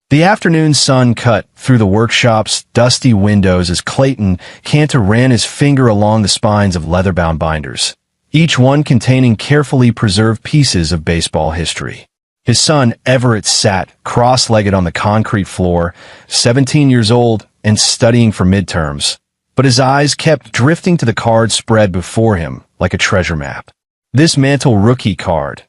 The afternoon sun cut through the workshop's dusty windows as Clayton Cantor ran his finger along the spines of leather-bound binders, each one containing carefully preserved pieces of baseball history. His son, Everett, sat cross-legged on the concrete floor, 17 years old and studying for midterms, but his eyes kept drifting to the card spread before him like a treasure map. "This Mantle rookie card,"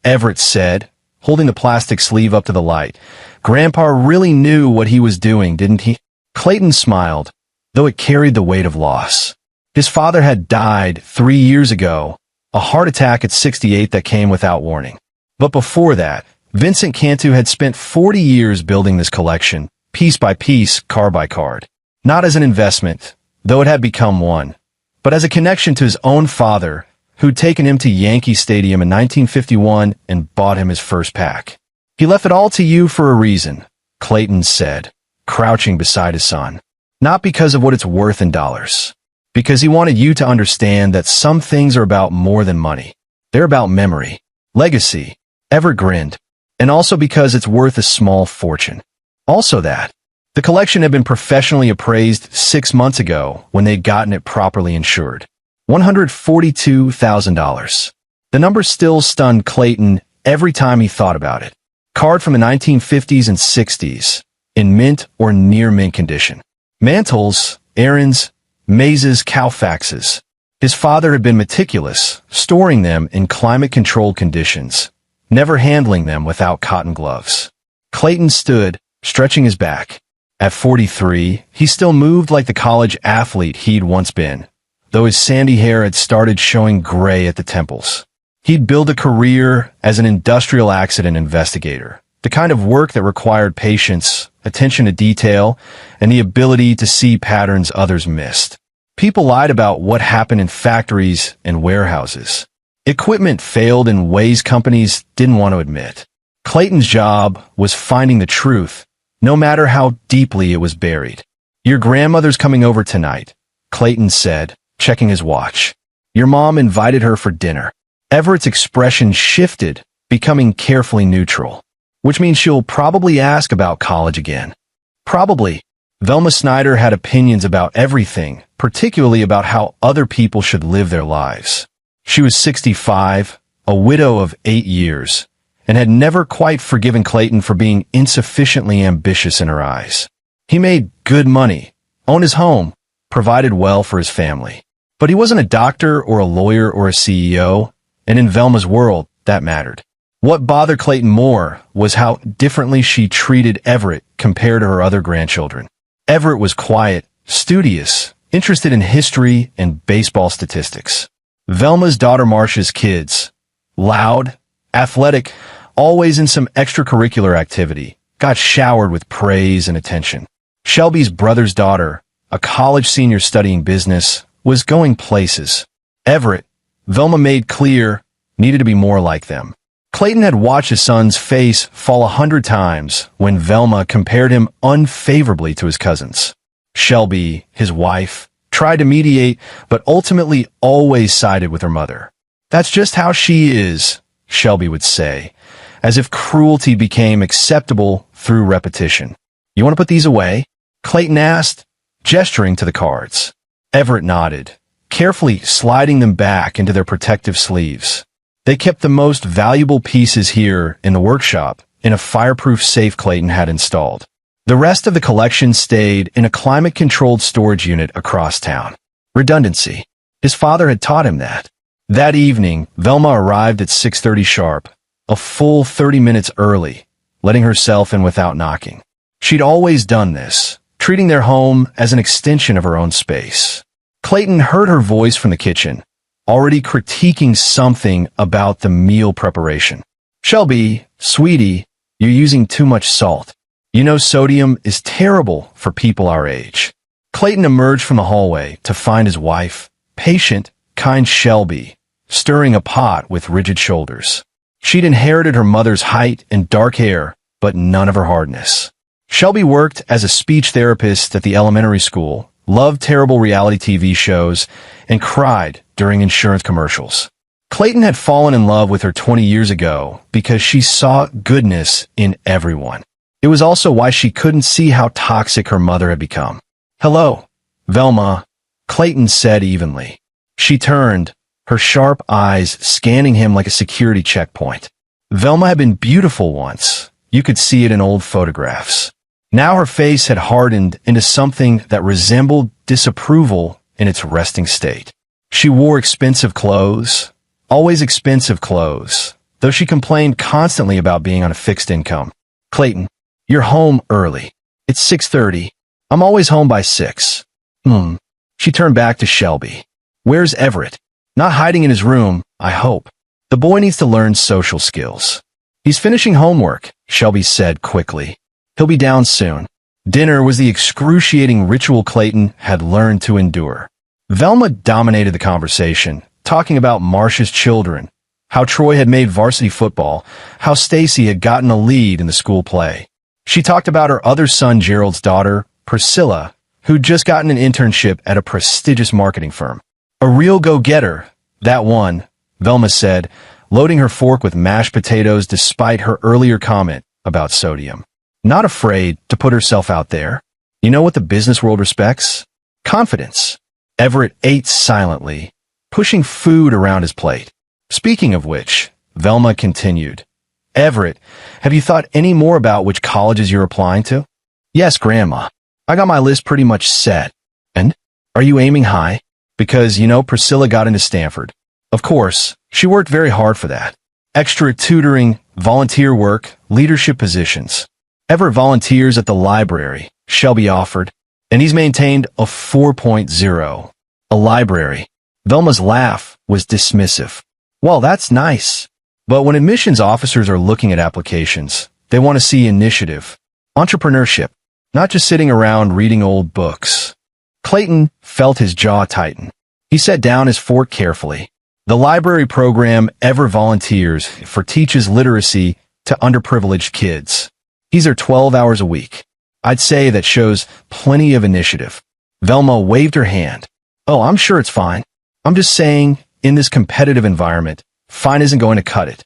Everett said, holding the plastic sleeve up to the light. "Grandpa really knew what he was doing, didn't he?" Clayton smiled, though it carried the weight of loss. His father had died 3 years ago, a heart attack at 68 that came without warning. But before that, Vincent Cantu had spent 40 years building this collection, piece by piece, card by card. Not as an investment, though it had become one, but as a connection to his own father, who'd taken him to Yankee Stadium in 1951 and bought him his first pack. "He left it all to you for a reason," Clayton said, crouching beside his son. "Not because of what it's worth in dollars. Because he wanted you to understand that some things are about more than money. They're about memory, legacy." Everett grinned. "And also because it's worth a small fortune. Also that." The collection had been professionally appraised 6 months ago when they'd gotten it properly insured. $142,000. The number still stunned Clayton every time he thought about it. Card from the 1950s and 60s, in mint or near mint condition. Mantles, errands, mazes, Cowfaxes. His father had been meticulous, storing them in climate-controlled conditions, never handling them without cotton gloves. Clayton stood, stretching his back. At 43, he still moved like the college athlete he'd once been, though his sandy hair had started showing gray at the temples. He'd built a career as an industrial accident investigator, the kind of work that required patience, attention to detail, and the ability to see patterns others missed. People lied about what happened in factories and warehouses. Equipment failed in ways companies didn't want to admit. Clayton's job was finding the truth, no matter how deeply it was buried. "Your grandmother's coming over tonight," Clayton said, checking his watch. "Your mom invited her for dinner." Everett's expression shifted, becoming carefully neutral. "Which means she'll probably ask about college again." "Probably." Velma Snyder had opinions about everything, particularly about how other people should live their lives. She was 65, a widow of 8 years, and had never quite forgiven Clayton for being insufficiently ambitious in her eyes. He made good money, owned his home, provided well for his family. But he wasn't a doctor or a lawyer or a CEO, and in Velma's world, that mattered. What bothered Clayton more was how differently she treated Everett compared to her other grandchildren. Everett was quiet, studious, interested in history and baseball statistics. Velma's daughter Marcia's kids, loud, athletic, always in some extracurricular activity, got showered with praise and attention. Shelby's brother's daughter, a college senior studying business, was going places. Everett, Velma made clear, needed to be more like them. Clayton had watched his son's face fall 100 times when Velma compared him unfavorably to his cousins. Shelby, his wife, tried to mediate, but ultimately always sided with her mother. "That's just how she is," Shelby would say, as if cruelty became acceptable through repetition. "You want to put these away?" Clayton asked, gesturing to the cards. Everett nodded, carefully sliding them back into their protective sleeves. They kept the most valuable pieces here in the workshop, in a fireproof safe Clayton had installed. The rest of the collection stayed in a climate-controlled storage unit across town. Redundancy. His father had taught him that. That evening, Velma arrived at 6:30 sharp, a full 30 minutes early, letting herself in without knocking. She'd always done this, treating their home as an extension of her own space. Clayton heard her voice from the kitchen, already critiquing something about the meal preparation. "Shelby, sweetie, you're using too much salt. You know sodium is terrible for people our age." Clayton emerged from the hallway to find his wife, patient, kind Shelby, stirring a pot with rigid shoulders. She'd inherited her mother's height and dark hair, but none of her hardness. Shelby worked as a speech therapist at the elementary school, loved terrible reality TV shows, and cried during insurance commercials. Clayton had fallen in love with her 20 years ago because she saw goodness in everyone. It was also why she couldn't see how toxic her mother had become. "Hello, Velma," Clayton said evenly. She turned, her sharp eyes scanning him like a security checkpoint. Velma had been beautiful once. You could see it in old photographs. Now her face had hardened into something that resembled disapproval in its resting state. She wore expensive clothes, always expensive clothes, though she complained constantly about being on a fixed income. "Clayton, you're home early. It's 6:30. I'm always home by 6. She turned back to Shelby. "Where's Everett?" "Not hiding in his room, I hope. The boy needs to learn social skills." "He's finishing homework," Shelby said quickly. "He'll be down soon." Dinner was the excruciating ritual Clayton had learned to endure. Velma dominated the conversation, talking about Marcia's children, how Troy had made varsity football, how Stacy had gotten a lead in the school play. She talked about her other son Gerald's daughter, Priscilla, who'd just gotten an internship at a prestigious marketing firm. "A real go-getter, that one," Velma said, loading her fork with mashed potatoes despite her earlier comment about sodium. Not afraid to put herself out there. You know what the business world respects? Confidence. Everett ate silently, pushing food around his plate. "Speaking of which," Velma continued, "Everett, have you thought any more about which colleges you're applying to?" "Yes, Grandma. I got my list pretty much set." "And? Are you aiming high?" "Because, Priscilla got into Stanford. Of course, she worked very hard for that. Extra tutoring, volunteer work, leadership positions. Everett volunteers at the library," Shelby offered, "and he's maintained a 4.0. A library." Velma's laugh was dismissive. "Well, that's nice. But when admissions officers are looking at applications, they want to see initiative, entrepreneurship, not just sitting around reading old books." Clayton felt his jaw tighten. He set down his fork carefully. The library program ever volunteers for teaches literacy to underprivileged kids. These are 12 hours a week. I'd say that shows plenty of initiative. Velma waved her hand. "Oh, I'm sure it's fine. I'm just saying, in this competitive environment, fine isn't going to cut it."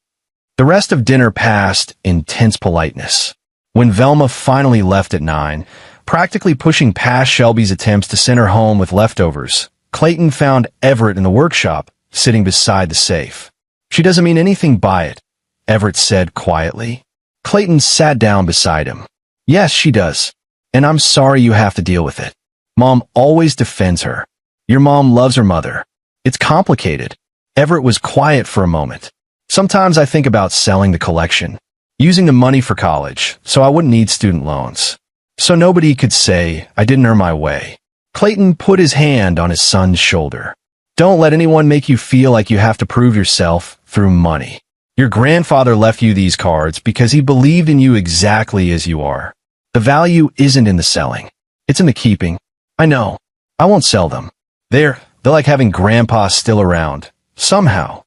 The rest of dinner passed in tense politeness. When Velma finally left at 9, practically pushing past Shelby's attempts to send her home with leftovers, Clayton found Everett in the workshop, sitting beside the safe. "She doesn't mean anything by it," Everett said quietly. Clayton sat down beside him. "Yes, she does. And I'm sorry you have to deal with it. Mom always defends her. Your mom loves her mother. It's complicated." Everett was quiet for a moment. "Sometimes I think about selling the collection, using the money for college, so I wouldn't need student loans. So nobody could say I didn't earn my way." Clayton put his hand on his son's shoulder. "Don't let anyone make you feel like you have to prove yourself through money. Your grandfather left you these cards because he believed in you exactly as you are. The value isn't in the selling. It's in the keeping. I know. I won't sell them. They're like having Grandpa still around. Somehow."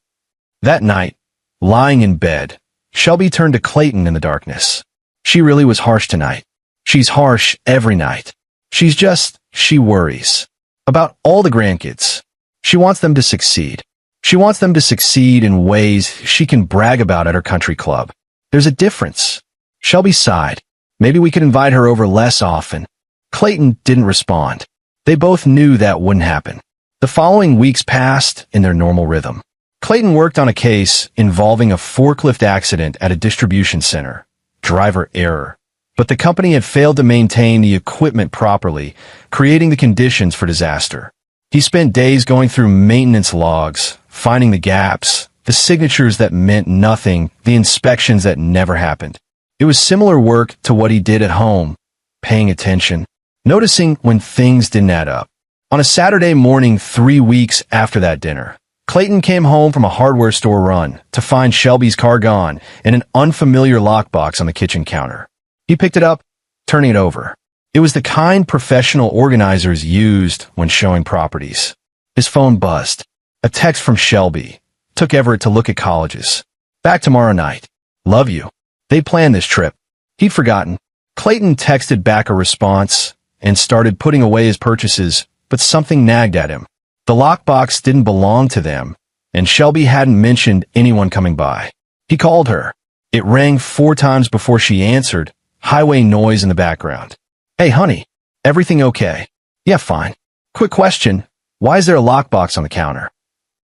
That night, lying in bed, Shelby turned to Clayton in the darkness. "She really was harsh tonight. She's harsh every night. She worries. About all the grandkids. She wants them to succeed. She wants them to succeed in ways she can brag about at her country club. There's a difference." Shelby sighed. "Maybe we could invite her over less often." Clayton didn't respond. They both knew that wouldn't happen. The following weeks passed in their normal rhythm. Clayton worked on a case involving a forklift accident at a distribution center. Driver error. But the company had failed to maintain the equipment properly, creating the conditions for disaster. He spent days going through maintenance logs, finding the gaps, the signatures that meant nothing, the inspections that never happened. It was similar work to what he did at home, paying attention, noticing when things didn't add up. On a Saturday morning 3 weeks after that dinner, Clayton came home from a hardware store run to find Shelby's car gone and an unfamiliar lockbox on the kitchen counter. He picked it up, turning it over. It was the kind professional organizers used when showing properties. His phone buzzed. A text from Shelby took Everett to look at colleges. "Back tomorrow night. Love you." They planned this trip. He'd forgotten. Clayton texted back a response and started putting away his purchases, but something nagged at him. The lockbox didn't belong to them, and Shelby hadn't mentioned anyone coming by. He called her. It rang 4 times before she answered, highway noise in the background. Hey, honey, everything okay? Yeah, fine. Quick question. Why is there a lockbox on the counter?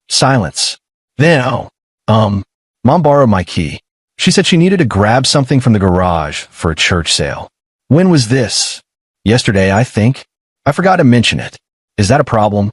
Silence. Then, Mom borrowed my key. She said she needed to grab something from the garage for a church sale. When was this? Yesterday, I think. I forgot to mention it. Is that a problem?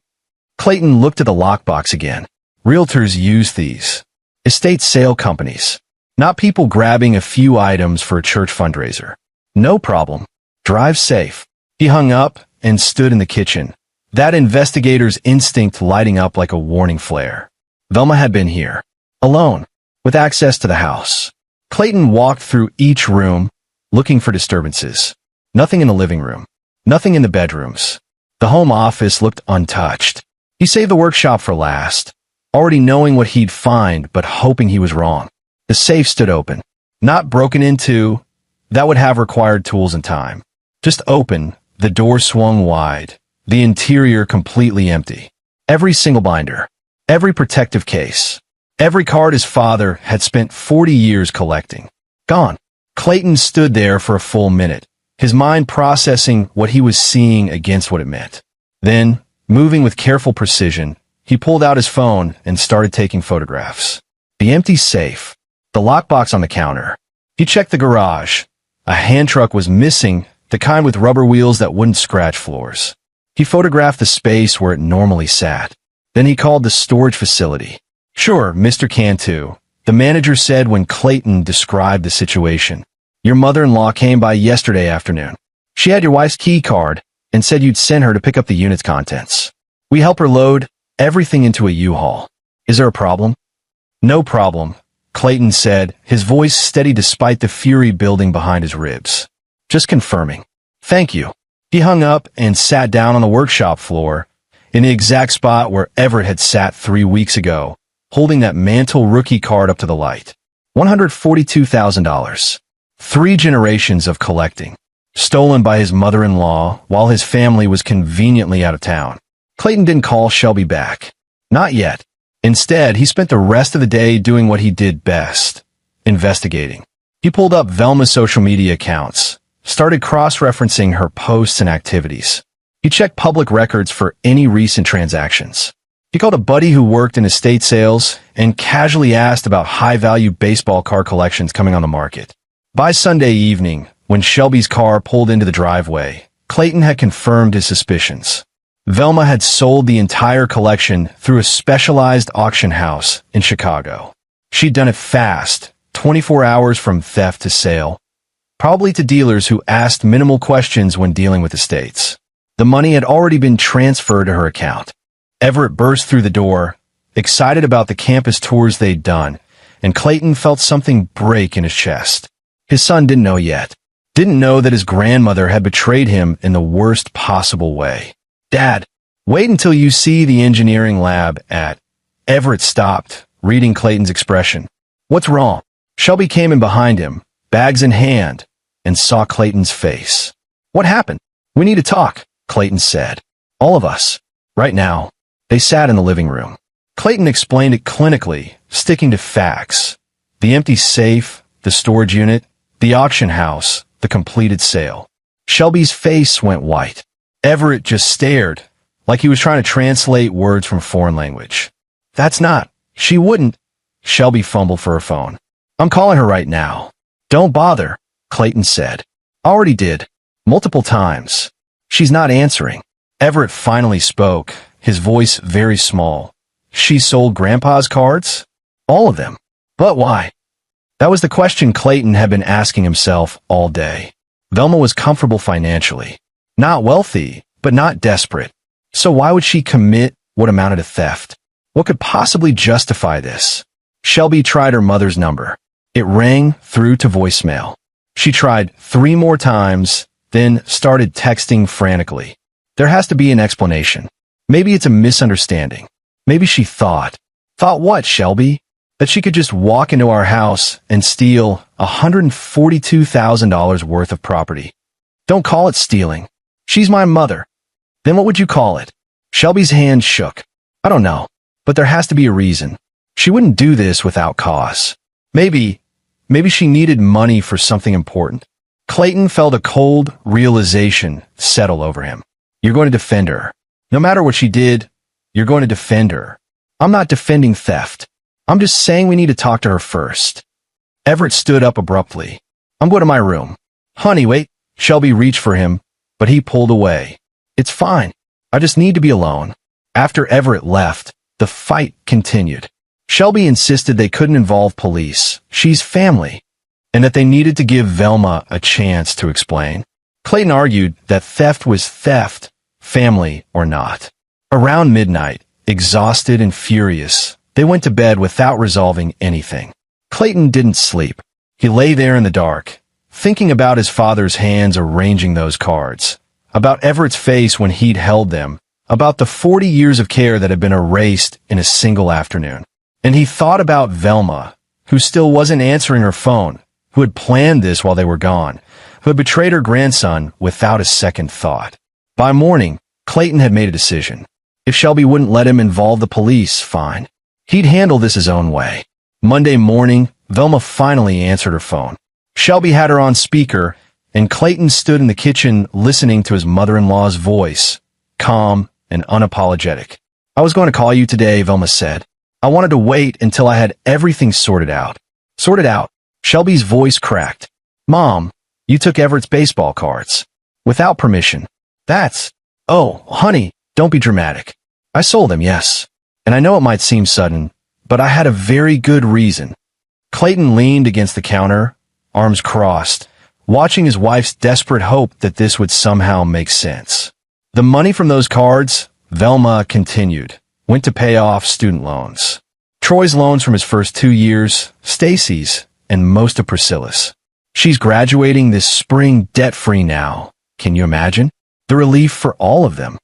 Clayton looked at the lockbox again. Realtors use these. Estate sale companies. Not people grabbing a few items for a church fundraiser. No problem. Drive safe. He hung up and stood in the kitchen, that investigator's instinct lighting up like a warning flare. Velma had been here, alone, with access to the house. Clayton walked through each room, looking for disturbances. Nothing in the living room. Nothing in the bedrooms. The home office looked untouched. He saved the workshop for last, already knowing what he'd find but hoping he was wrong. The safe stood open. Not broken into. That would have required tools and time. Just open. The door swung wide. The interior completely empty. Every single binder. Every protective case. Every card his father had spent 40 years collecting. Gone. Clayton stood there for a full minute, his mind processing what he was seeing against what it meant. Then, moving with careful precision, he pulled out his phone and started taking photographs. The empty safe. The lockbox on the counter. He checked the garage. A hand truck was missing, the kind with rubber wheels that wouldn't scratch floors. He photographed the space where it normally sat. Then he called the storage facility. Sure, Mr. Cantu, the manager said when Clayton described the situation. Your mother-in-law came by yesterday afternoon. She had your wife's key card and said you'd send her to pick up the unit's contents. We help her load everything into a U-Haul. Is there a problem? No problem, Clayton said, his voice steady despite the fury building behind his ribs. Just confirming. Thank you. He hung up and sat down on the workshop floor, in the exact spot where Everett had sat 3 weeks ago, holding that mantle rookie card up to the light. $142,000. 3 generations of collecting. Stolen by his mother-in-law while his family was conveniently out of town. Clayton didn't call Shelby back. Not yet. Instead, he spent the rest of the day doing what he did best. Investigating. He pulled up Velma's social media accounts, started cross-referencing her posts and activities. He checked public records for any recent transactions. He called a buddy who worked in estate sales and casually asked about high-value baseball card collections coming on the market. By Sunday evening, when Shelby's car pulled into the driveway, Clayton had confirmed his suspicions. Velma had sold the entire collection through a specialized auction house in Chicago. She'd done it fast, 24 hours from theft to sale, probably to dealers who asked minimal questions when dealing with estates. The money had already been transferred to her account. Everett burst through the door, excited about the campus tours they'd done, and Clayton felt something break in his chest. His son didn't know yet. Didn't know that his grandmother had betrayed him in the worst possible way. Dad, wait until you see the engineering lab at... Everett stopped, reading Clayton's expression. What's wrong? Shelby came in behind him, bags in hand, and saw Clayton's face. What happened? We need to talk, Clayton said. All of us. Right now. They sat in the living room. Clayton explained it clinically, sticking to facts. The empty safe, the storage unit, the auction house, the completed sale. Shelby's face went white. Everett just stared, like he was trying to translate words from a foreign language. That's not. She wouldn't. Shelby fumbled for her phone. I'm calling her right now. Don't bother, Clayton said. Already did. Multiple times. She's not answering. Everett finally spoke, his voice very small. She sold Grandpa's cards? All of them. But why? That was the question Clayton had been asking himself all day. Velma was comfortable financially. Not wealthy, but not desperate. So why would she commit what amounted to theft? What could possibly justify this? Shelby tried her mother's number. It rang through to voicemail. She tried 3 more times, then started texting frantically. There has to be an explanation. Maybe it's a misunderstanding. Maybe she thought. Thought what, Shelby? That she could just walk into our house and steal $142,000 worth of property. Don't call it stealing. She's my mother. Then what would you call it? Shelby's hand shook. I don't know, but there has to be a reason. She wouldn't do this without cause. Maybe she needed money for something important. Clayton felt a cold realization settle over him. You're going to defend her. No matter what she did, you're going to defend her. I'm not defending theft. I'm just saying we need to talk to her first. Everett stood up abruptly. I'm going to my room. Honey, wait. Shelby reached for him, but he pulled away. It's fine. I just need to be alone. After Everett left, the fight continued. Shelby insisted they couldn't involve police. She's family. And that they needed to give Velma a chance to explain. Clayton argued that theft was theft, family or not. Around midnight, exhausted and furious, they went to bed without resolving anything. Clayton didn't sleep. He lay there in the dark, thinking about his father's hands arranging those cards, about Everett's face when he'd held them, about the 40 years of care that had been erased in a single afternoon. And he thought about Velma, who still wasn't answering her phone, who had planned this while they were gone, who had betrayed her grandson without a second thought. By morning, Clayton had made a decision. If Shelby wouldn't let him involve the police, fine. He'd handle this his own way. Monday morning, Velma finally answered her phone. Shelby had her on speaker, and Clayton stood in the kitchen listening to his mother-in-law's voice, calm and unapologetic. I was going to call you today, Velma said. I wanted to wait until I had everything sorted out. Sorted out? Shelby's voice cracked. Mom, you took Everett's baseball cards. Without permission. Oh, honey, don't be dramatic. I sold them, yes. And I know it might seem sudden, but I had a very good reason. Clayton leaned against the counter, arms crossed, watching his wife's desperate hope that this would somehow make sense. The money from those cards, Velma continued, went to pay off student loans. Troy's loans from his first 2 years, Stacy's, and most of Priscilla's. She's graduating this spring debt-free now. Can you imagine? The relief for all of them.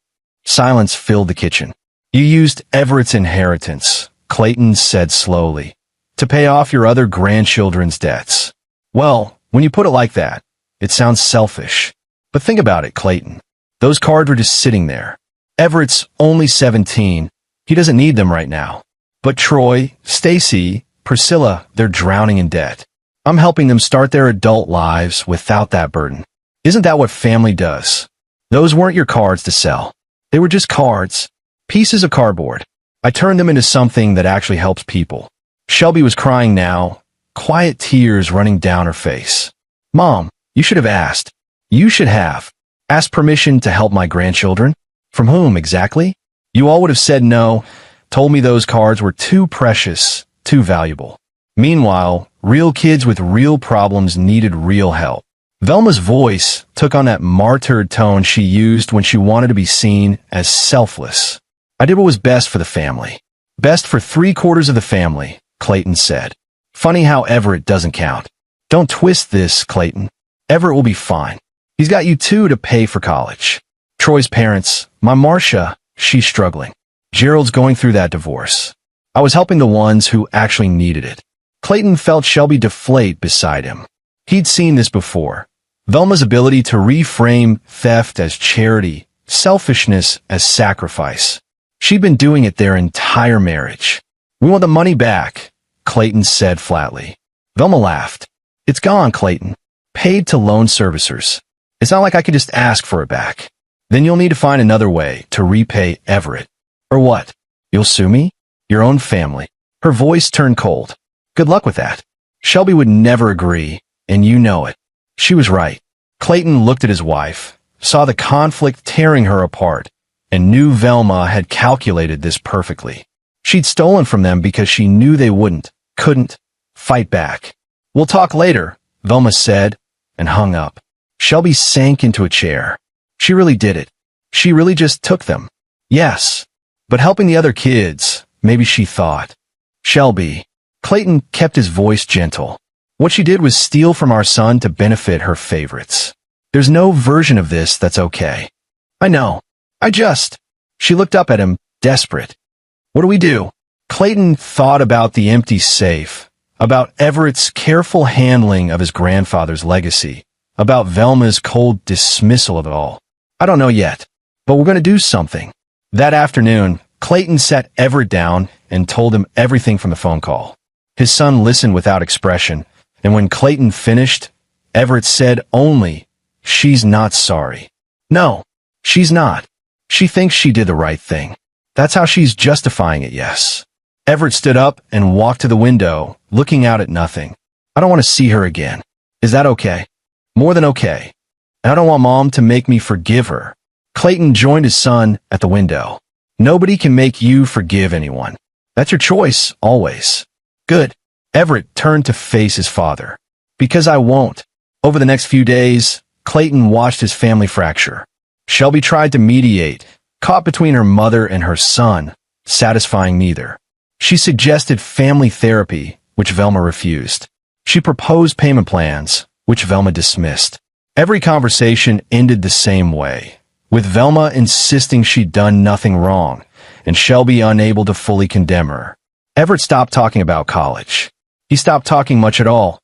Silence filled the kitchen. You used Everett's inheritance, Clayton said slowly, to pay off your other grandchildren's debts. Well, when you put it like that, it sounds selfish. But think about it, Clayton. Those cards were just sitting there. Everett's only 17. He doesn't need them right now. But Troy, Stacy, Priscilla, they're drowning in debt. I'm helping them start their adult lives without that burden. Isn't that what family does? Those weren't your cards to sell. They were just cards. Pieces of cardboard. I turned them into something that actually helps people. Shelby was crying now, quiet tears running down her face. Mom, you should have asked. You should have. Asked permission to help my grandchildren? From whom exactly? You all would have said no, told me those cards were too precious, too valuable. Meanwhile, real kids with real problems needed real help. Velma's voice took on that martyred tone she used when she wanted to be seen as selfless. I did what was best for the family. Best for 3/4 of the family, Clayton said. Funny how Everett doesn't count. Don't twist this, Clayton. Everett will be fine. He's got you two to pay for college. Troy's parents, my Marcia, she's struggling. Gerald's going through that divorce. I was helping the ones who actually needed it. Clayton felt Shelby deflate beside him. He'd seen this before. Velma's ability to reframe theft as charity, selfishness as sacrifice. She'd been doing it their entire marriage. We want the money back, Clayton said flatly. Velma laughed. It's gone, Clayton. Paid to loan servicers. It's not like I could just ask for it back. Then you'll need to find another way to repay Everett. Or what? You'll sue me? Your own family. Her voice turned cold. Good luck with that. Shelby would never agree, and you know it. She was right. Clayton looked at his wife, saw the conflict tearing her apart, and knew Velma had calculated this perfectly. She'd stolen from them because she knew they couldn't fight back. We'll talk later, Velma said, and hung up. Shelby sank into a chair. She really did it. She really just took them. Yes. But helping the other kids, maybe she thought. Shelby. Clayton kept his voice gentle. What she did was steal from our son to benefit her favorites. There's no version of this that's okay. I know. She looked up at him, desperate. What do we do? Clayton thought about the empty safe, about Everett's careful handling of his grandfather's legacy, about Velma's cold dismissal of it all. I don't know yet, but we're going to do something. That afternoon, Clayton sat Everett down and told him everything from the phone call. His son listened without expression, and when Clayton finished, Everett said only, "She's not sorry." No, she's not. She thinks she did the right thing. That's how she's justifying it, yes. Everett stood up and walked to the window, looking out at nothing. I don't want to see her again. Is that okay? More than okay. And I don't want Mom to make me forgive her. Clayton joined his son at the window. Nobody can make you forgive anyone. That's your choice, always. Good. Everett turned to face his father. Because I won't. Over the next few days, Clayton watched his family fracture. Shelby tried to mediate, caught between her mother and her son, satisfying neither. She suggested family therapy, which Velma refused. She proposed payment plans, which Velma dismissed. Every conversation ended the same way, with Velma insisting she'd done nothing wrong, and Shelby unable to fully condemn her. Everett stopped talking about college. He stopped talking much at all,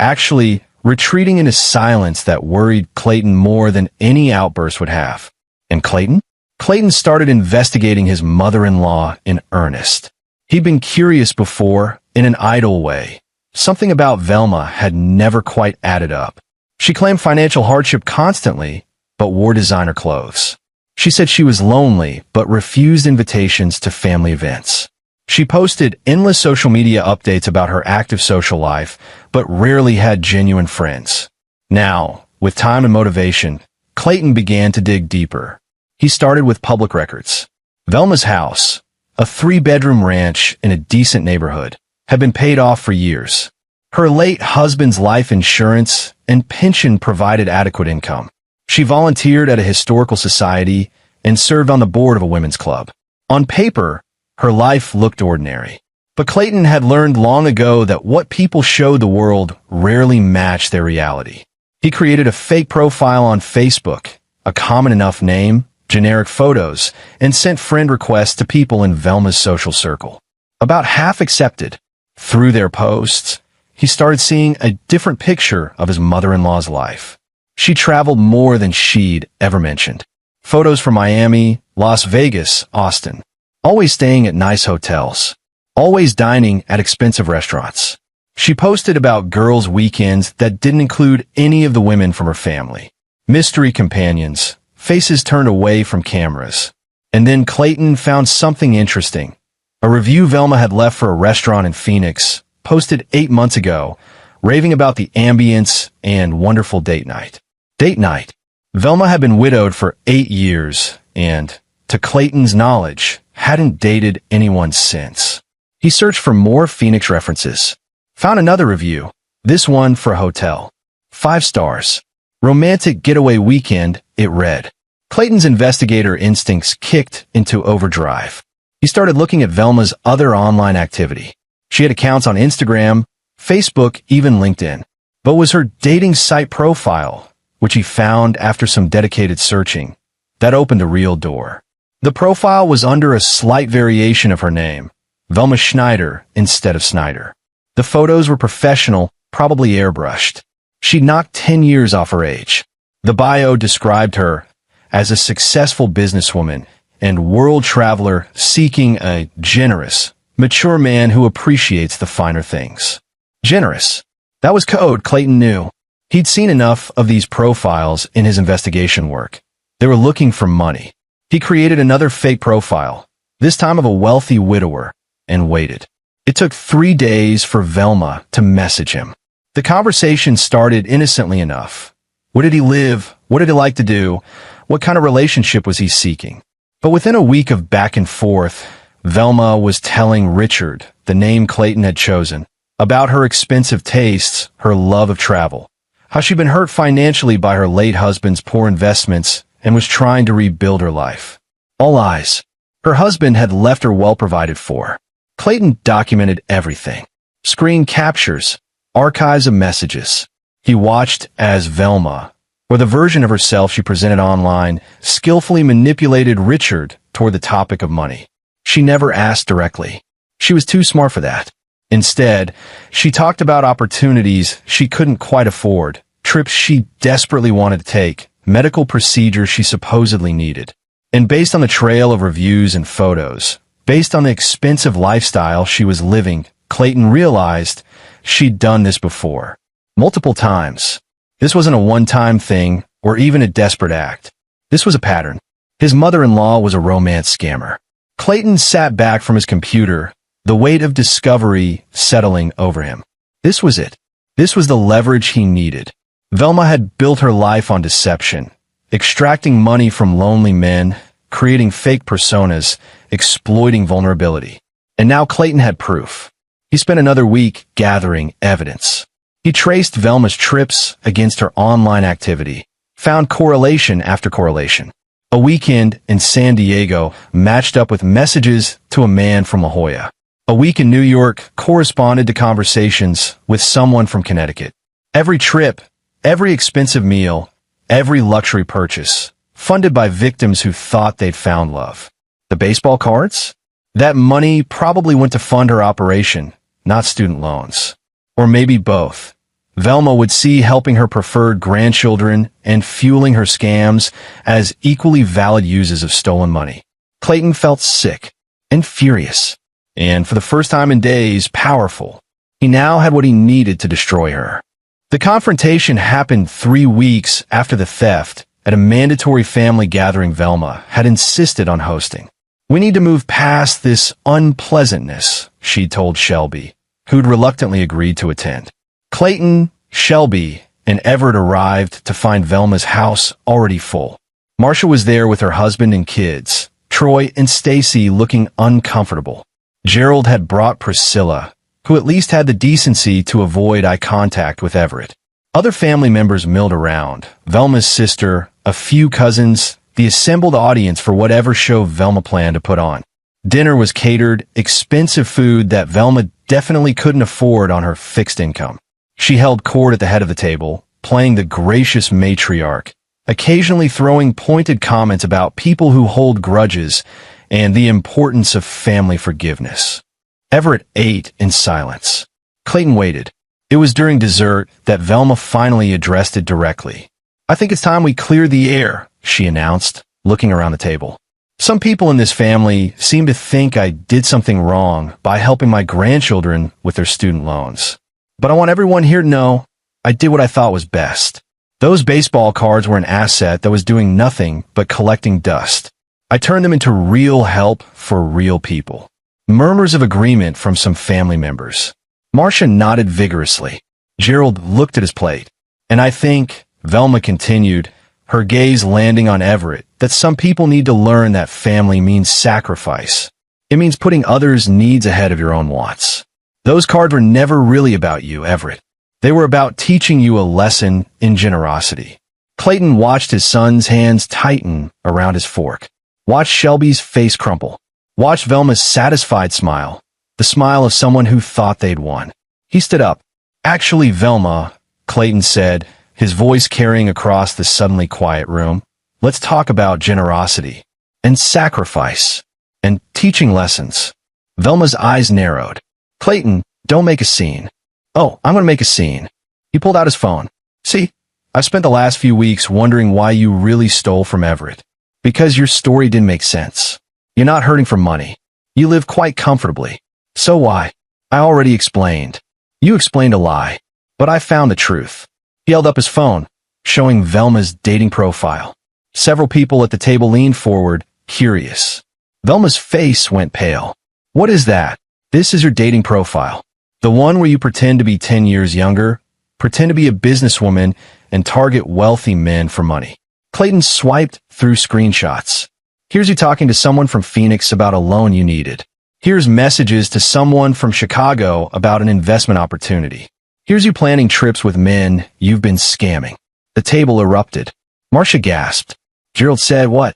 actually retreating into silence that worried Clayton more than any outburst would have. And Clayton? Clayton started investigating his mother-in-law in earnest. He'd been curious before, in an idle way. Something about Velma had never quite added up. She claimed financial hardship constantly, but wore designer clothes. She said she was lonely, but refused invitations to family events. She posted endless social media updates about her active social life, but rarely had genuine friends. Now, with time and motivation, Clayton began to dig deeper. He started with public records. Velma's house, a 3-bedroom ranch in a decent neighborhood, had been paid off for years. Her late husband's life insurance and pension provided adequate income. She volunteered at a historical society and served on the board of a women's club. On paper, her life looked ordinary. But Clayton had learned long ago that what people showed the world rarely matched their reality. He created a fake profile on Facebook, a common enough name, generic photos, and sent friend requests to people in Velma's social circle. About half accepted. Through their posts, he started seeing a different picture of his mother-in-law's life. She traveled more than she'd ever mentioned. Photos from Miami, Las Vegas, Austin. Always staying at nice hotels. Always dining at expensive restaurants. She posted about girls' weekends that didn't include any of the women from her family. Mystery companions, faces turned away from cameras. And then Clayton found something interesting. A review Velma had left for a restaurant in Phoenix, posted 8 months ago, raving about the ambience and wonderful date night. Date night. Velma had been widowed for 8 years and, to Clayton's knowledge, hadn't dated anyone since. He searched for more Phoenix references. Found another review, this one for a hotel. 5 stars. Romantic getaway weekend, it read. Clayton's investigator instincts kicked into overdrive. He started looking at Velma's other online activity. She had accounts on Instagram, Facebook, even LinkedIn. But was her dating site profile, which he found after some dedicated searching, that opened a real door. The profile was under a slight variation of her name, Velma Schneider instead of Snyder. The photos were professional, probably airbrushed. She'd knocked 10 years off her age. The bio described her as a successful businesswoman and world traveler seeking a generous, mature man who appreciates the finer things. Generous. That was code Clayton knew. He'd seen enough of these profiles in his investigation work. They were looking for money. He created another fake profile, this time of a wealthy widower, and waited. It took 3 days for Velma to message him. The conversation started innocently enough. Where did he live? What did he like to do? What kind of relationship was he seeking? But within a week of back and forth, Velma was telling Richard, the name Clayton had chosen, about her expensive tastes, her love of travel, how she'd been hurt financially by her late husband's poor investments and was trying to rebuild her life. All lies. Her husband had left her well provided for. Clayton documented everything. Screen captures, archives of messages. He watched as Velma, or the version of herself she presented online, skillfully manipulated Richard toward the topic of money. She never asked directly. She was too smart for that. Instead, she talked about opportunities she couldn't quite afford, trips she desperately wanted to take, medical procedures she supposedly needed. And based on the trail of reviews and photos, based on the expensive lifestyle she was living, Clayton realized she'd done this before. Multiple times. This wasn't a one-time thing or even a desperate act. This was a pattern. His mother-in-law was a romance scammer. Clayton sat back from his computer, the weight of discovery settling over him. This was it. This was the leverage he needed. Velma had built her life on deception, extracting money from lonely men, creating fake personas, exploiting vulnerability. And now Clayton had proof. He spent another week gathering evidence. He traced Velma's trips against her online activity, found correlation after correlation. A weekend in San Diego matched up with messages to a man from La Jolla. A week in New York corresponded to conversations with someone from Connecticut. Every trip, every expensive meal, every luxury purchase, funded by victims who thought they'd found love. The baseball cards? That money probably went to fund her operation, not student loans. Or maybe both. Velma would see helping her preferred grandchildren and fueling her scams as equally valid uses of stolen money. Clayton felt sick and furious, and for the first time in days, powerful. He now had what he needed to destroy her. The confrontation happened 3 weeks after the theft at a mandatory family gathering Velma had insisted on hosting. "We need to move past this unpleasantness," she told Shelby, who'd reluctantly agreed to attend. Clayton, Shelby, and Everett arrived to find Velma's house already full. Marcia was there with her husband and kids, Troy and Stacy looking uncomfortable. Gerald had brought Priscilla, who at least had the decency to avoid eye contact with Everett. Other family members milled around, Velma's sister, a few cousins, the assembled audience for whatever show Velma planned to put on. Dinner was catered, expensive food that Velma definitely couldn't afford on her fixed income. She held court at the head of the table, playing the gracious matriarch, occasionally throwing pointed comments about people who hold grudges and the importance of family forgiveness. Everett ate in silence. Clayton waited. It was during dessert that Velma finally addressed it directly. "I think it's time we clear the air," she announced, looking around the table. "Some people in this family seem to think I did something wrong by helping my grandchildren with their student loans. But I want everyone here to know I did what I thought was best. Those baseball cards were an asset that was doing nothing but collecting dust. I turned them into real help for real people." Murmurs of agreement from some family members. Marcia nodded vigorously. Gerald looked at his plate. "And I think," Velma continued, her gaze landing on Everett, "that some people need to learn that family means sacrifice. It means putting others' needs ahead of your own wants. Those cards were never really about you, Everett. They were about teaching you a lesson in generosity." Clayton watched his son's hands tighten around his fork. Watched Shelby's face crumple. Watched Velma's satisfied smile, the smile of someone who thought they'd won. He stood up. "Actually, Velma," Clayton said, his voice carrying across the suddenly quiet room, "let's talk about generosity and sacrifice and teaching lessons." Velma's eyes narrowed. "Clayton, don't make a scene." "Oh, I'm going to make a scene." He pulled out his phone. "See, I've spent the last few weeks wondering why you really stole from Everett. Because your story didn't make sense. You're not hurting for money. You live quite comfortably. So why? I already explained. You explained a lie. But I found the truth." He held up his phone, showing Velma's dating profile. Several people at the table leaned forward, curious. Velma's face went pale. "What is that?" "This is your dating profile. The one where you pretend to be 10 years younger, pretend to be a businesswoman, and target wealthy men for money." Clayton swiped through screenshots. "Here's you talking to someone from Phoenix about a loan you needed. Here's messages to someone from Chicago about an investment opportunity. Here's you planning trips with men you've been scamming." The table erupted. Marcia gasped. Gerald said, "What?"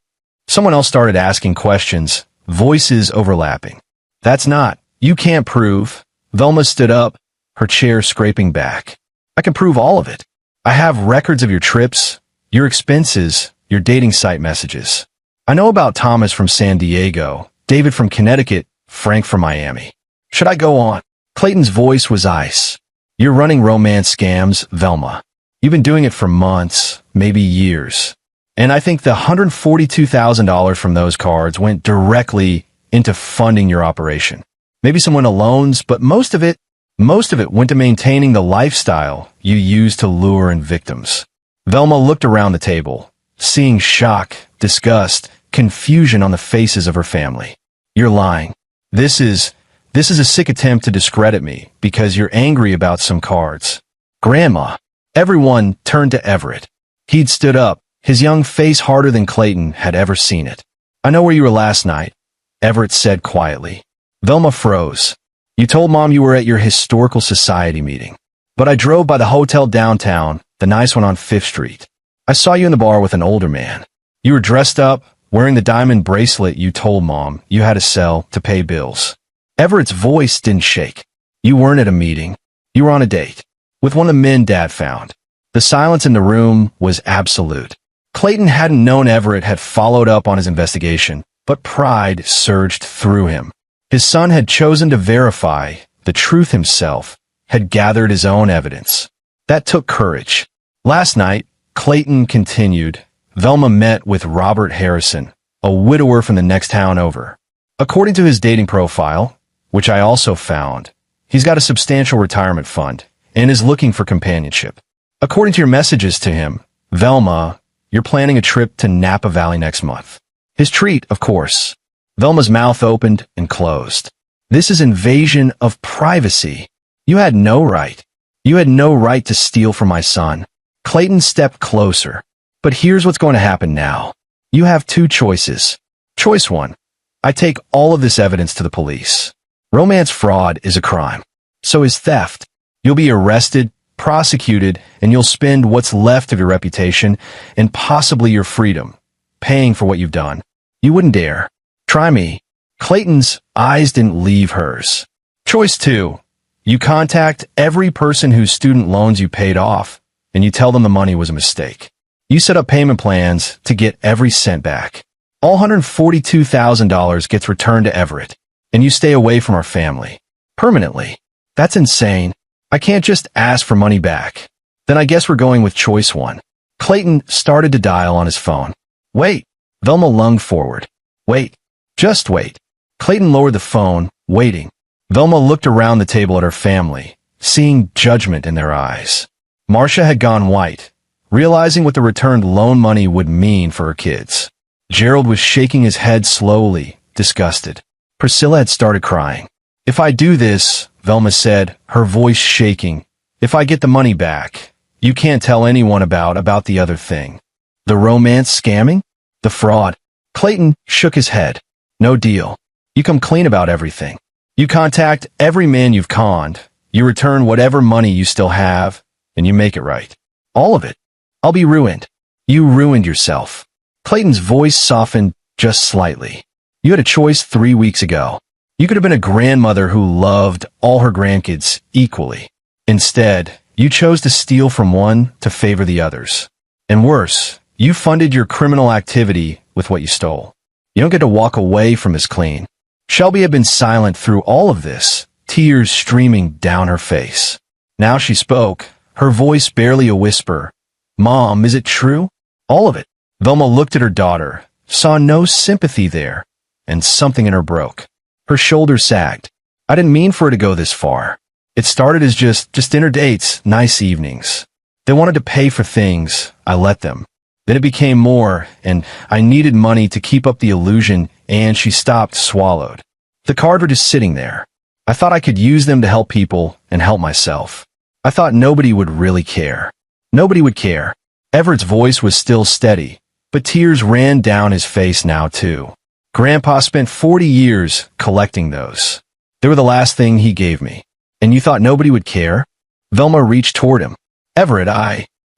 Someone else started asking questions, voices overlapping. "That's not. You can't prove." Velma stood up, her chair scraping back. "I can prove all of it. I have records of your trips, your expenses, your dating site messages. I know about Thomas from San Diego, David from Connecticut, Frank from Miami. Should I go on?" Clayton's voice was ice. "You're running romance scams, Velma. You've been doing it for months, maybe years. And I think the $142,000 from those cards went directly into funding your operation. Maybe some went to loans, but most of it Most of it went to maintaining the lifestyle you used to lure in victims. Velma looked around the table, seeing shock, disgust, confusion on the faces of her family. You're lying. This is a sick attempt to discredit me because you're angry about some cards. Grandma. Everyone turned to Everett. He'd stood up, his young face harder than Clayton had ever seen it. I know where you were last night, Everett said quietly. Velma froze. You told Mom you were at your historical society meeting. But I drove by the hotel downtown, the nice one on 5th Street. I saw you in the bar with an older man. You were dressed up, wearing the diamond bracelet you told Mom you had to sell to pay bills. Everett's voice didn't shake. You weren't at a meeting. You were on a date. With one of the men Dad found. The silence in the room was absolute. Clayton hadn't known Everett had followed up on his investigation, but pride surged through him. His son had chosen to verify the truth himself, had gathered his own evidence. That took courage. Last night, Clayton continued, Velma met with Robert Harrison, a widower from the next town over. According to his dating profile, which I also found, he's got a substantial retirement fund and is looking for companionship. According to your messages to him, Velma, you're planning a trip to Napa Valley next month. His treat, of course. Velma's mouth opened and closed. This is invasion of privacy. You had no right. You had no right to steal from my son. Clayton stepped closer. But here's what's going to happen now. You have two choices. Choice one. I take all of this evidence to the police. Romance fraud is a crime. So is theft. You'll be arrested, prosecuted, and you'll spend what's left of your reputation and possibly your freedom, paying for what you've done. You wouldn't dare. Try me. Clayton's eyes didn't leave hers. Choice two. You contact every person whose student loans you paid off, and you tell them the money was a mistake. You set up payment plans to get every cent back. All $142,000 gets returned to Everett, and you stay away from our family. Permanently. That's insane. I can't just ask for money back. Then I guess we're going with choice one. Clayton started to dial on his phone. Wait. Velma lunged forward. Wait. Just wait. Clayton lowered the phone, waiting. Velma looked around the table at her family, seeing judgment in their eyes. Marcia had gone white, realizing what the returned loan money would mean for her kids. Gerald was shaking his head slowly, disgusted. Priscilla had started crying. If I do this, Velma said, her voice shaking, if I get the money back, you can't tell anyone about the other thing. The romance scamming? The fraud? Clayton shook his head. No deal. You come clean about everything. You contact every man you've conned, you return whatever money you still have, and you make it right. All of it. I'll be ruined. You ruined yourself. Clayton's voice softened just slightly. You had a choice 3 weeks ago. You could have been a grandmother who loved all her grandkids equally. Instead, you chose to steal from one to favor the others. And worse, you funded your criminal activity with what you stole. You don't get to walk away from this clean. Shelby had been silent through all of this, tears streaming down her face. Now she spoke, her voice barely a whisper. Mom, is it true? All of it. Velma looked at her daughter, saw no sympathy there, and something in her broke. Her shoulders sagged. I didn't mean for her to go this far. It started as just dinner dates, nice evenings. They wanted to pay for things. I let them. Then it became more, and I needed money to keep up the illusion, and she stopped, swallowed. The cards were just sitting there. I thought I could use them to help people and help myself. I thought nobody would really care. Nobody would care. Everett's voice was still steady, but tears ran down his face now too. Grandpa spent 40 years collecting those. They were the last thing he gave me. And you thought nobody would care? Velma reached toward him. Everett,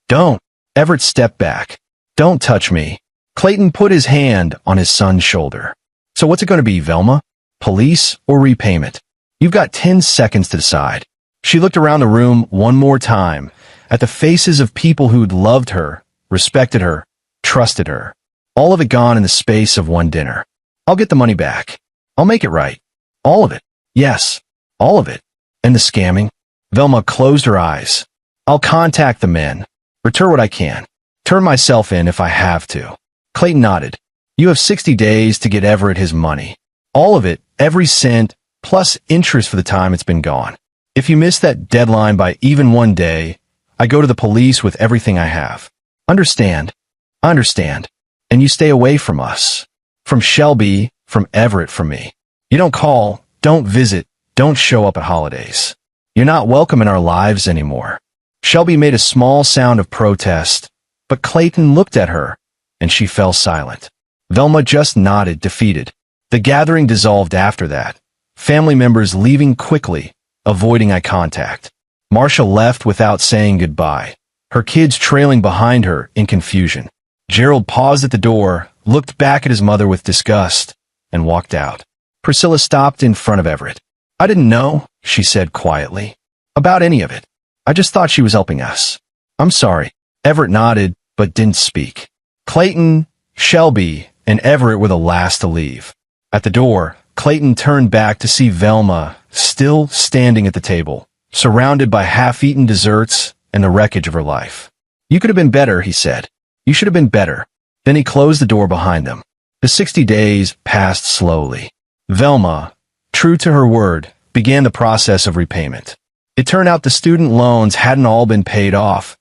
don't. Everett stepped back. Don't touch me. Clayton put his hand on his son's shoulder. So what's it going to be, Velma? Police or repayment? You've got 10 seconds to decide. She looked around the room one more time, at the faces of people who'd loved her, respected her, trusted her. All of it gone in the space of one dinner. I'll get the money back. I'll make it right. All of it. Yes, all of it. And the scamming? Velma closed her eyes. I'll contact the men. Return what I can. Turn myself in if I have to. Clayton nodded. You have 60 days to get Everett his money. All of it, every cent, plus interest for the time it's been gone. If you miss that deadline by even one day, I go to the police with everything I have. Understand? I understand. And you stay away from us. From Shelby, from Everett, from me. You don't call, don't visit, don't show up at holidays. You're not welcome in our lives anymore. Shelby made a small sound of protest, but Clayton looked at her, and she fell silent. Velma just nodded, defeated. The gathering dissolved after that, family members leaving quickly, avoiding eye contact. Marcia left without saying goodbye, her kids trailing behind her in confusion. Gerald paused at the door, looked back at his mother with disgust, and walked out. Priscilla stopped in front of Everett. I didn't know, she said quietly, about any of it. I just thought she was helping us. I'm sorry. Everett nodded, but didn't speak. Clayton, Shelby, and Everett were the last to leave. At the door, Clayton turned back to see Velma still standing at the table, surrounded by half-eaten desserts and the wreckage of her life. You could have been better, he said. You should have been better. Then he closed the door behind them. The 60 days passed slowly. Velma, true to her word, began the process of repayment. It turned out the student loans hadn't all been paid off.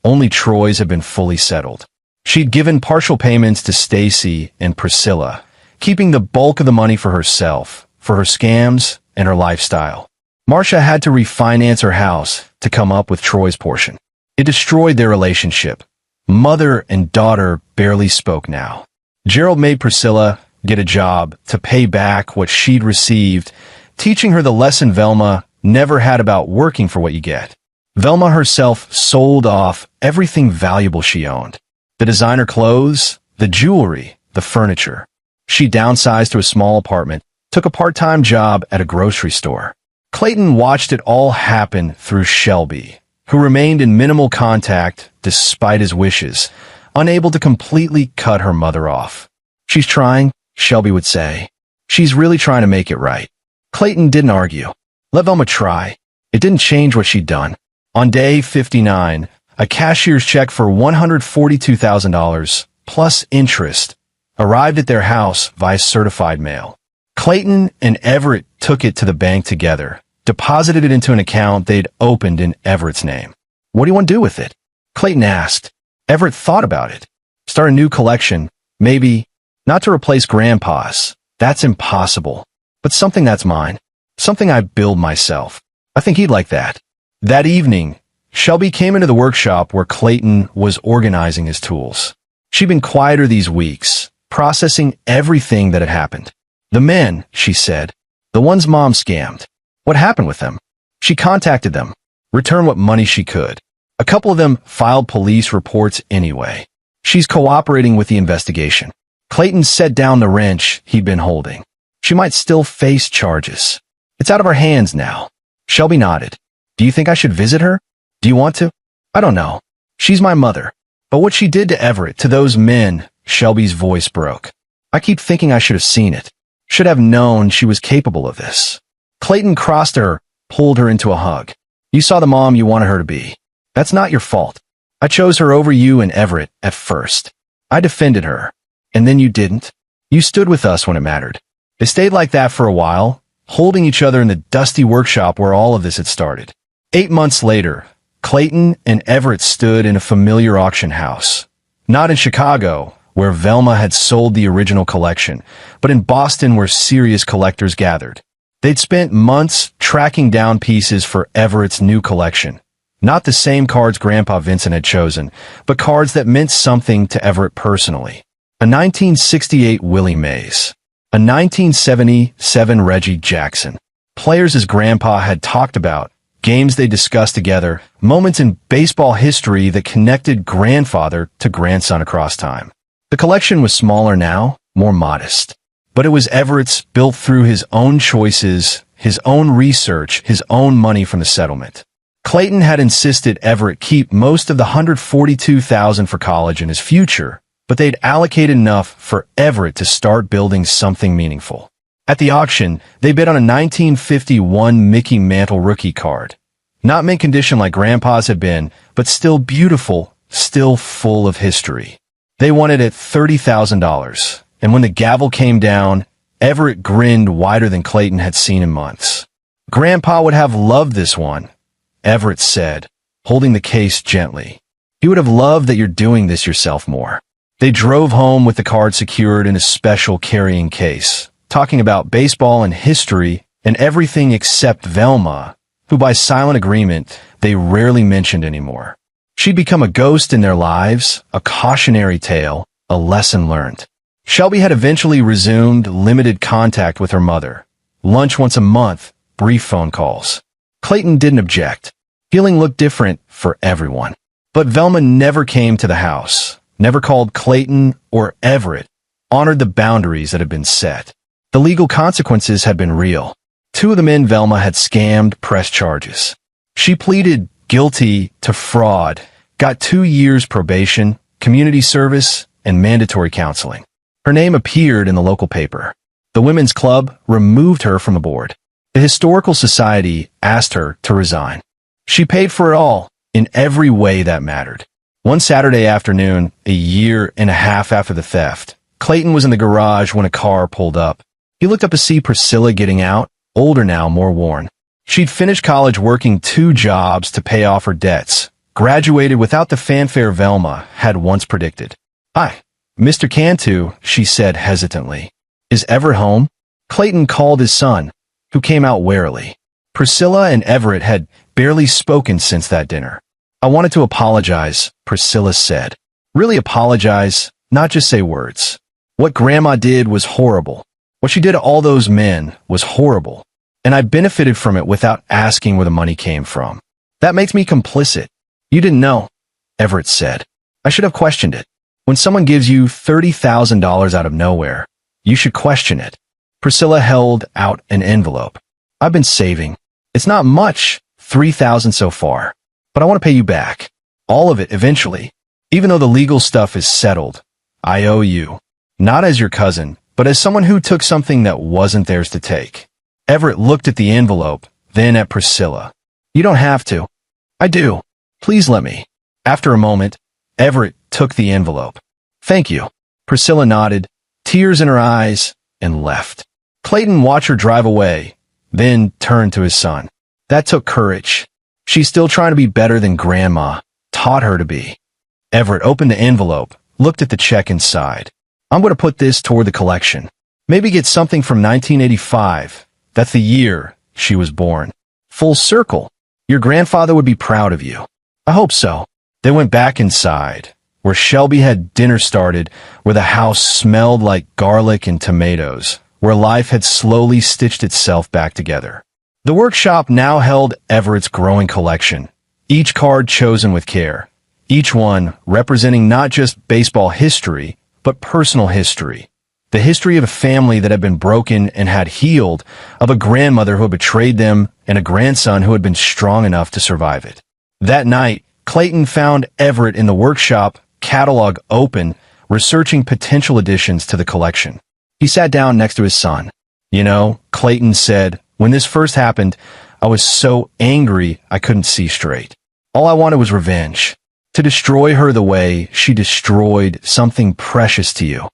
Only Troy's had been fully settled. She'd given partial payments to Stacy and Priscilla, keeping the bulk of the money for herself, for her scams, and her lifestyle. Marcia had to refinance her house to come up with Troy's portion. It destroyed their relationship. Mother and daughter barely spoke now. Gerald made Priscilla get a job to pay back what she'd received, teaching her the lesson Velma never had about working for what you get. Velma herself sold off everything valuable she owned. The designer clothes, the jewelry, the furniture. She downsized to a small apartment, took a part-time job at a grocery store. Clayton watched it all happen through Shelby, who remained in minimal contact despite his wishes, unable to completely cut her mother off. She's trying, Shelby would say. She's really trying to make it right. Clayton didn't argue. Let Velma try. It didn't change what she'd done. On day 59, a cashier's check for $142,000 plus interest arrived at their house via certified mail. Clayton and Everett took it to the bank together, deposited it into an account they'd opened in Everett's name. What do you want to do with it? Clayton asked. Everett thought about it. Start a new collection, maybe, not to replace Grandpa's. That's impossible. But something that's mine. Something I build myself. I think he'd like that. That evening, Shelby came into the workshop where Clayton was organizing his tools. She'd been quieter these weeks, processing everything that had happened. The men, she said, the ones Mom scammed. What happened with them? She contacted them, returned what money she could. A couple of them filed police reports anyway. She's cooperating with the investigation. Clayton set down the wrench he'd been holding. She might still face charges. It's out of our hands now. Shelby nodded. Do you think I should visit her? Do you want to? I don't know. She's my mother. But what she did to Everett, to those men, Shelby's voice broke. I keep thinking I should have seen it. Should have known she was capable of this. Clayton crossed her, pulled her into a hug. You saw the mom you wanted her to be. That's not your fault. I chose her over you and Everett at first. I defended her. And then you didn't. You stood with us when it mattered. They stayed like that for a while, holding each other in the dusty workshop where all of this had started. 8 months later, Clayton and Everett stood in a familiar auction house. Not in Chicago, where Velma had sold the original collection, but in Boston where serious collectors gathered. They'd spent months tracking down pieces for Everett's new collection. Not the same cards Grandpa Vincent had chosen, but cards that meant something to Everett personally. A 1968 Willie Mays. A 1977 Reggie Jackson. Players his grandpa had talked about, games they discussed together, moments in baseball history that connected grandfather to grandson across time. The collection was smaller now, more modest. But it was Everett's, built through his own choices, his own research, his own money from the settlement. Clayton had insisted Everett keep most of the $142,000 for college and his future, but they'd allocated enough for Everett to start building something meaningful. At the auction, they bid on a 1951 Mickey Mantle rookie card. Not mint condition like Grandpa's had been, but still beautiful, still full of history. They won it at $30,000, and when the gavel came down, Everett grinned wider than Clayton had seen in months. Grandpa would have loved this one, Everett said, holding the case gently. He would have loved that you're doing this yourself more. They drove home with the card secured in a special carrying case, talking about baseball and history and everything except Velma, who by silent agreement they rarely mentioned anymore. She'd become a ghost in their lives, a cautionary tale, a lesson learned. Shelby had eventually resumed limited contact with her mother. Lunch once a month, brief phone calls. Clayton didn't object. Healing looked different for everyone. But Velma never came to the house, never called Clayton or Everett, honored the boundaries that had been set. The legal consequences had been real. 2 of the men Velma had scammed pressed charges. She pleaded guilty to fraud, got 2 years probation, community service, and mandatory counseling. Her name appeared in the local paper. The Women's Club removed her from the board. The Historical Society asked her to resign. She paid for it all, in every way that mattered. One Saturday afternoon, a year and a half after the theft, Clayton was in the garage when a car pulled up. He looked up to see Priscilla getting out, older now, more worn. She'd finished college working 2 jobs to pay off her debts, graduated without the fanfare Velma had once predicted. "Hi, Mr. Cantu," she said hesitantly. "Is Everett home?" Clayton called his son, who came out warily. Priscilla and Everett had barely spoken since that dinner. "I wanted to apologize," Priscilla said. "Really apologize, not just say words. What Grandma did was horrible. What she did to all those men was horrible. And I benefited from it without asking where the money came from. That makes me complicit." "You didn't know," Everett said. "I should have questioned it. When someone gives you $30,000 out of nowhere, you should question it." Priscilla held out an envelope. "I've been saving. It's not much, $3,000 so far. But I want to pay you back. All of it eventually. Even though the legal stuff is settled, I owe you. Not as your cousin, but as someone who took something that wasn't theirs to take." Everett looked at the envelope, then at Priscilla. "You don't have to." "I do. Please let me." After a moment, Everett took the envelope. "Thank you." Priscilla nodded, tears in her eyes, and left. Clayton watched her drive away, then turned to his son. "That took courage. She's still trying to be better than Grandma taught her to be." Everett opened the envelope, looked at the check inside. "I'm going to put this toward the collection. Maybe get something from 1985. That's the year she was born. Full circle. Your grandfather would be proud of you." "I hope so." They went back inside, where Shelby had dinner started, where the house smelled like garlic and tomatoes, where life had slowly stitched itself back together. The workshop now held Everett's growing collection, each card chosen with care, each one representing not just baseball history, but personal history. The history of a family that had been broken and had healed, of a grandmother who had betrayed them, and a grandson who had been strong enough to survive it. That night, Clayton found Everett in the workshop, catalog open, researching potential additions to the collection. He sat down next to his son. "You know," Clayton said, "when this first happened, I was so angry I couldn't see straight. All I wanted was revenge. To destroy her the way she destroyed something precious to you.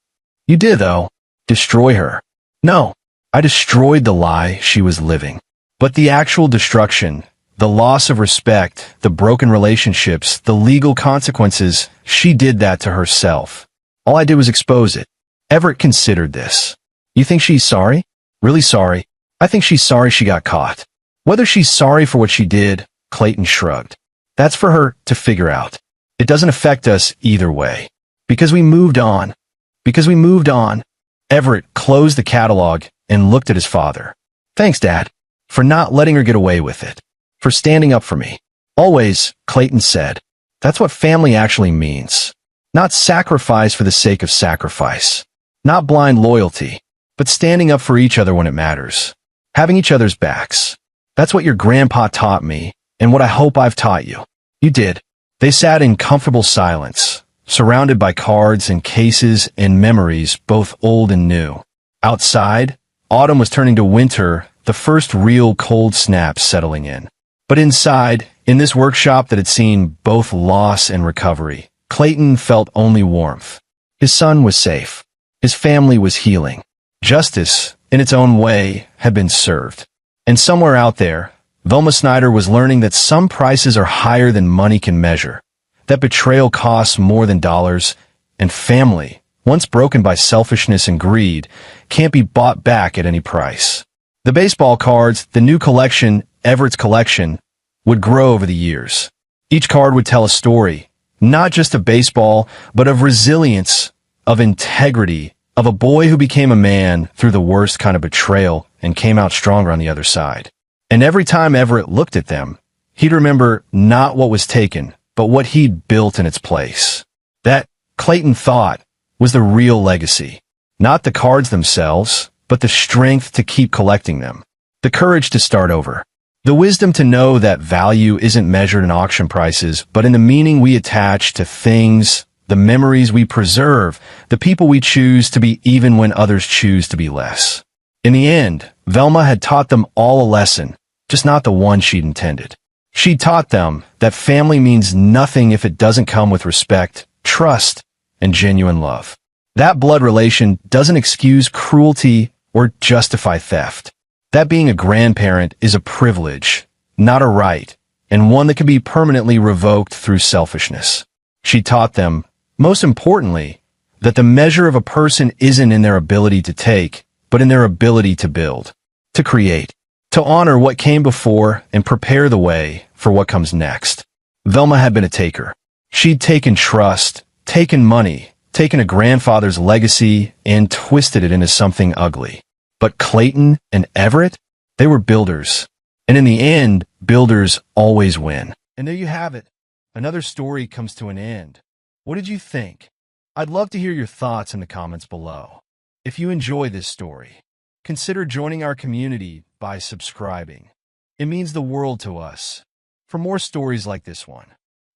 You did, though. Destroy her. No, I destroyed the lie she was living. But the actual destruction, the loss of respect, the broken relationships, the legal consequences, she did that to herself. All I did was expose it." Everett considered this. "You think she's sorry? Really sorry? I think she's sorry she got caught." "Whether she's sorry for what she did," Clayton shrugged, "that's for her to figure out. It doesn't affect us either way. Because we moved on. Because we moved on." Everett closed the catalog and looked at his father. "Thanks, Dad, for not letting her get away with it. For standing up for me. Always," Clayton said. "That's what family actually means. Not sacrifice for the sake of sacrifice. Not blind loyalty, but standing up for each other when it matters. Having each other's backs. That's what your grandpa taught me, and what I hope I've taught you." "You did." They sat in comfortable silence, surrounded by cards and cases and memories, both old and new. Outside, autumn was turning to winter, the first real cold snap settling in. But inside, in this workshop that had seen both loss and recovery, Clayton felt only warmth. His son was safe. His family was healing. Justice, in its own way, had been served. And somewhere out there, Velma Snyder was learning that some prices are higher than money can measure, that betrayal costs more than dollars, and family, once broken by selfishness and greed, can't be bought back at any price. The baseball cards, the new collection, Everett's collection, would grow over the years. Each card would tell a story, not just of baseball, but of resilience, of integrity, of a boy who became a man through the worst kind of betrayal and came out stronger on the other side. And every time Everett looked at them, he'd remember not what was taken, but what he'd built in its place. That, Clayton thought, was the real legacy. Not the cards themselves, but the strength to keep collecting them. The courage to start over. The wisdom to know that value isn't measured in auction prices, but in the meaning we attach to things, the memories we preserve, the people we choose to be even when others choose to be less. In the end, Velma had taught them all a lesson, just not the one she'd intended. She taught them that family means nothing if it doesn't come with respect, trust, and genuine love. That blood relation doesn't excuse cruelty or justify theft. That being a grandparent is a privilege, not a right, and one that can be permanently revoked through selfishness. She taught them, most importantly, that the measure of a person isn't in their ability to take, but in their ability to build, to create, to honor what came before and prepare the way for what comes next. Velma had been a taker. She'd taken trust, taken money, taken a grandfather's legacy, and twisted it into something ugly. But Clayton and Everett, they were builders. And in the end, builders always win. And there you have it. Another story comes to an end. What did you think? I'd love to hear your thoughts in the comments below. If you enjoy this story, consider joining our community by subscribing. It means the world to us. For more stories like this one,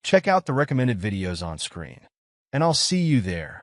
check out the recommended videos on screen. And I'll see you there.